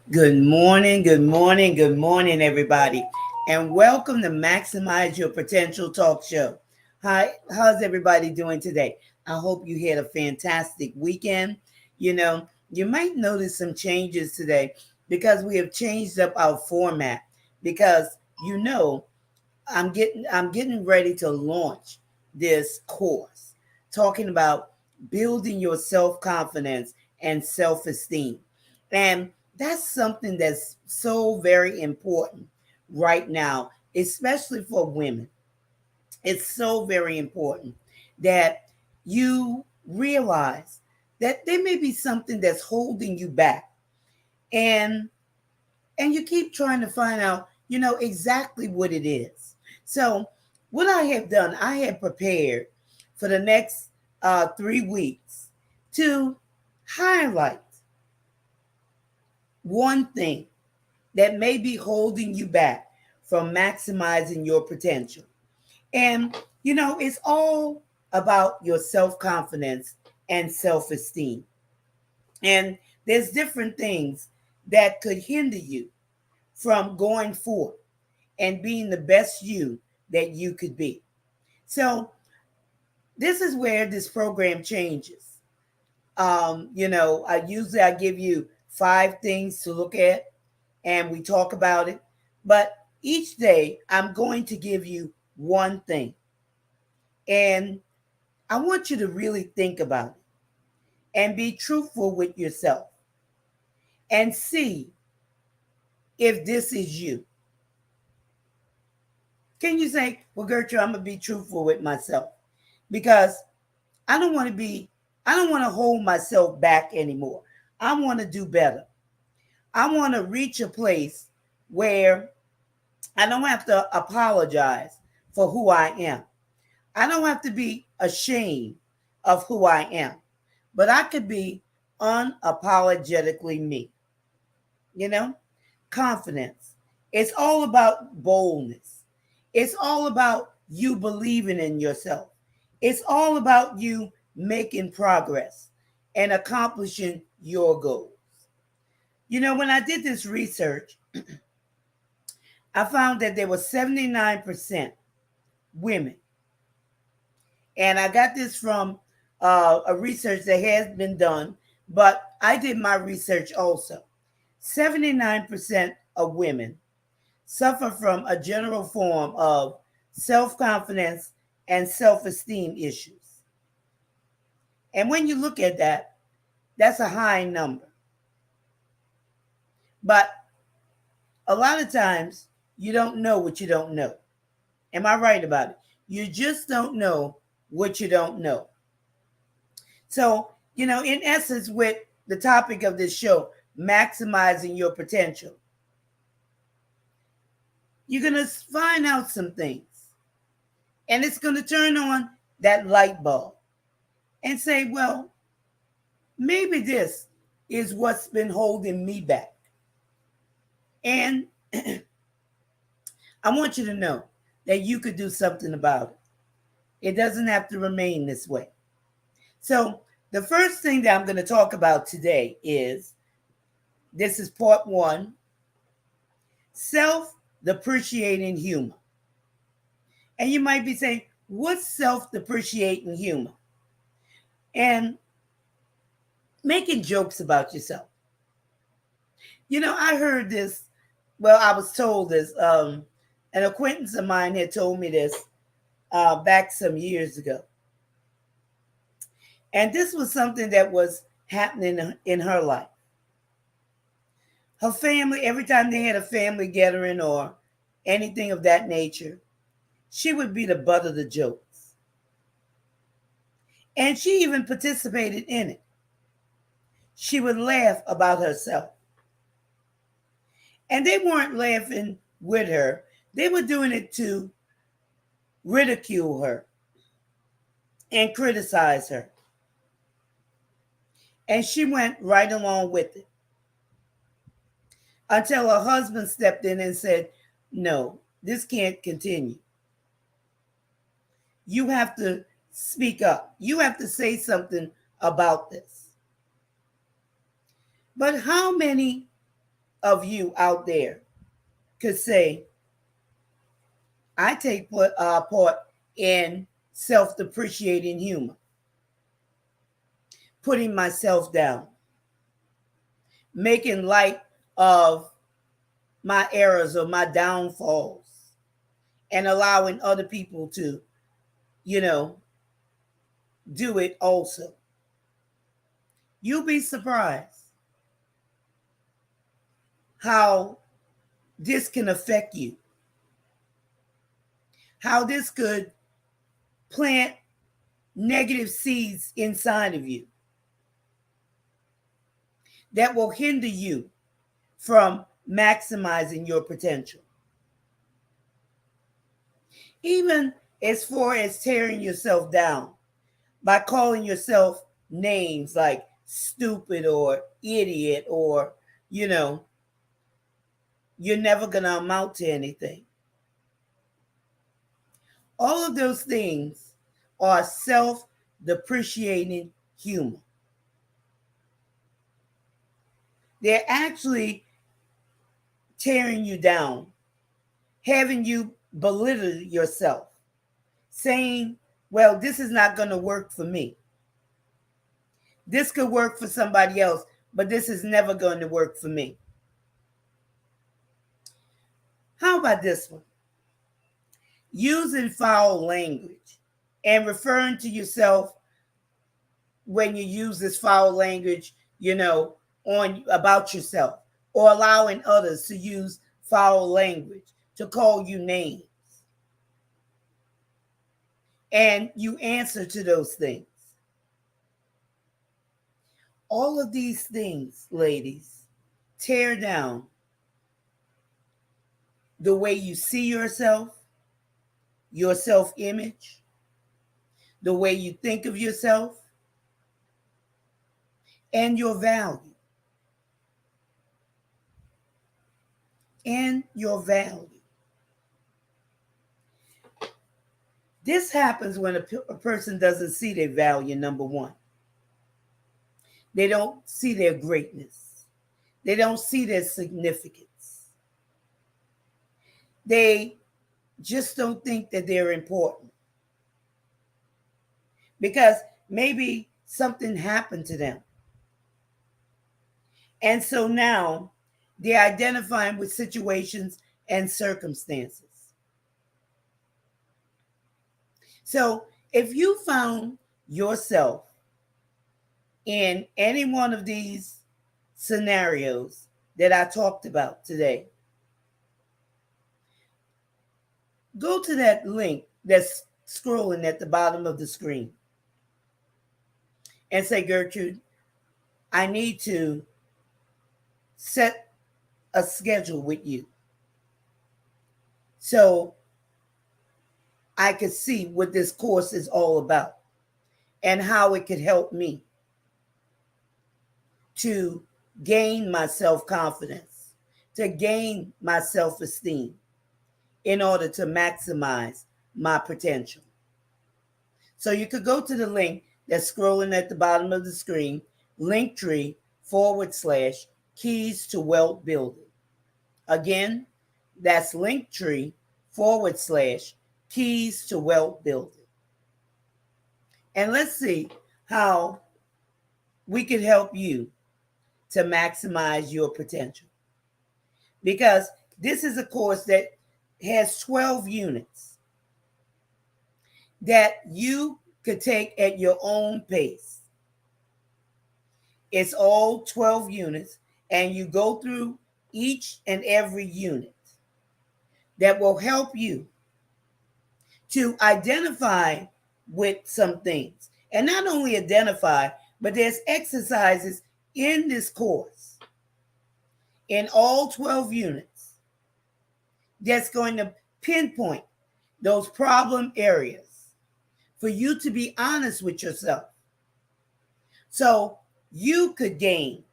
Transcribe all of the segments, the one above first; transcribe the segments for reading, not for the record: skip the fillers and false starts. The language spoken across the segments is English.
Good morning, good morning, good morning, everybody, and welcome to Maximize Your Potential Talk Show. Hi, how's everybody doing today? I hope you had a fantastic weekend. You might notice some changes today because we have changed up our format. Because you know, I'm getting ready to launch this course talking about building your self-confidence and self-esteem. And that's something that's so very important right now, especially for women. It's so very important that you realize that there may be something that's holding you back, and you keep trying to find out, exactly what it is. So, what I have done, I have prepared for the next 3 weeks to highlight one thing that may be holding you back from maximizing your potential. And, it's all about your self confidence and self esteem. And there's different things that could hinder you from going forth and being the best you that you could be. So this is where this program changes. I give you 5 things to look at and we talk about it. But each day I'm going to give you one thing. And I want you to really think about it and be truthful with yourself and see if this is you. Can you say, well, Gertrude, I'm going to be truthful with myself because I don't want to I don't want to hold myself back anymore. I want to do better. I want to reach a place where I don't have to apologize for who I am. I don't have to be ashamed of who I am, but I could be unapologetically me. You know, confidence. It's all about boldness. It's all about you believing in yourself. It's all about you making progress and accomplishing your goals. When I did this research, I found that there were 79% women. And I got this from a research that has been done, but I did my research also. 79% of women suffer from a general form of self confidence and self esteem issues. And when you look at that, that's a high number. But a lot of times, you don't know what you don't know. Am I right about it? You just don't know what you don't know. So, in essence, with the topic of this show, maximizing your potential, you're going to find out some things. And it's going to turn on that light bulb and say, well, maybe this is what's been holding me back. And I want you to know that you could do something about it. It doesn't have to remain this way. So, the first thing that I'm going to talk about today is this is part one, self depreciating humor. And you might be saying, what's self depreciating humor? And making jokes about yourself. I heard this, well, I was told this. An acquaintance of mine had told me this back some years ago. And this was something that was happening in her life. Her family, every time they had a family gathering or anything of that nature, she would be the butt of the jokes. And she even participated in it. She would laugh about herself. And they weren't laughing with her, they were doing it to ridicule her and criticize her. And she went right along with it until her husband stepped in and said, no, this can't continue. You have to speak up. You have to say something about this. But how many of you out there could say, I take part in self depreciating humor, putting myself down, making light of my errors or my downfalls, and allowing other people to, you know, do it also. You'll be surprised how this can affect you, how this could plant negative seeds inside of you that will hinder you from maximizing your potential. Even as far as tearing yourself down by calling yourself names like stupid or idiot or, you know, you're never going to amount to anything. All of those things are self depreciating humor. They're actually tearing you down, having you belittle yourself, saying, well, this is not going to work for me. This could work for somebody else, but this is never going to work for me. How about this one? Using foul language and referring to yourself when you use this foul language, you know, on about yourself, or allowing others to use foul language to call you names. And you answer to those things. All of these things, ladies, tear down the way you see yourself, your self-image, the way you think of yourself, and your value. And your value. This happens when a person doesn't see their value, number one. They don't see their greatness. They don't see their significance. They just don't think that they're important. Because maybe something happened to them. And so now they're identifying with situations and circumstances. So if you found yourself in any one of these scenarios that I talked about today, go to that link that's scrolling at the bottom of the screen and say, Gertrude, I need to set a schedule with you so I could see what this course is all about and how it could help me to gain my self-confidence, to gain my self-esteem in order to maximize my potential. So you could go to the link that's scrolling at the bottom of the screen, Linktree/keys to wealth building. Again, that's Linktree/keys to wealth building. And let's see how we can help you to maximize your potential. Because this is a course that has 12 units that you could take at your own pace. It's all 12 units, and you go through each and every unit that will help you to identify with some things. And not only identify, but there's exercises in this course, in all 12 units, that's going to pinpoint those problem areas for you to be honest with yourself, so you could gain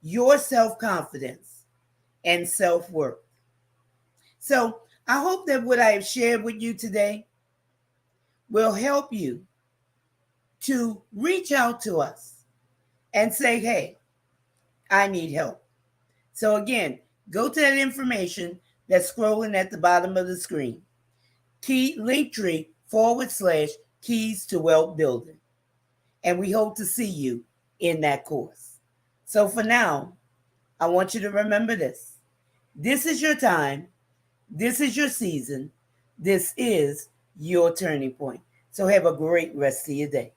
your self-confidence and self-worth. So I hope that what I have shared with you today will help you to reach out to us and say, hey, I need help. So again, go to that information that's scrolling at the bottom of the screen. Linktree /keys to wealth building. And we hope to see you in that course. So for now, I want you to remember this. This is your time. This is your season. This is your turning point. So have a great rest of your day.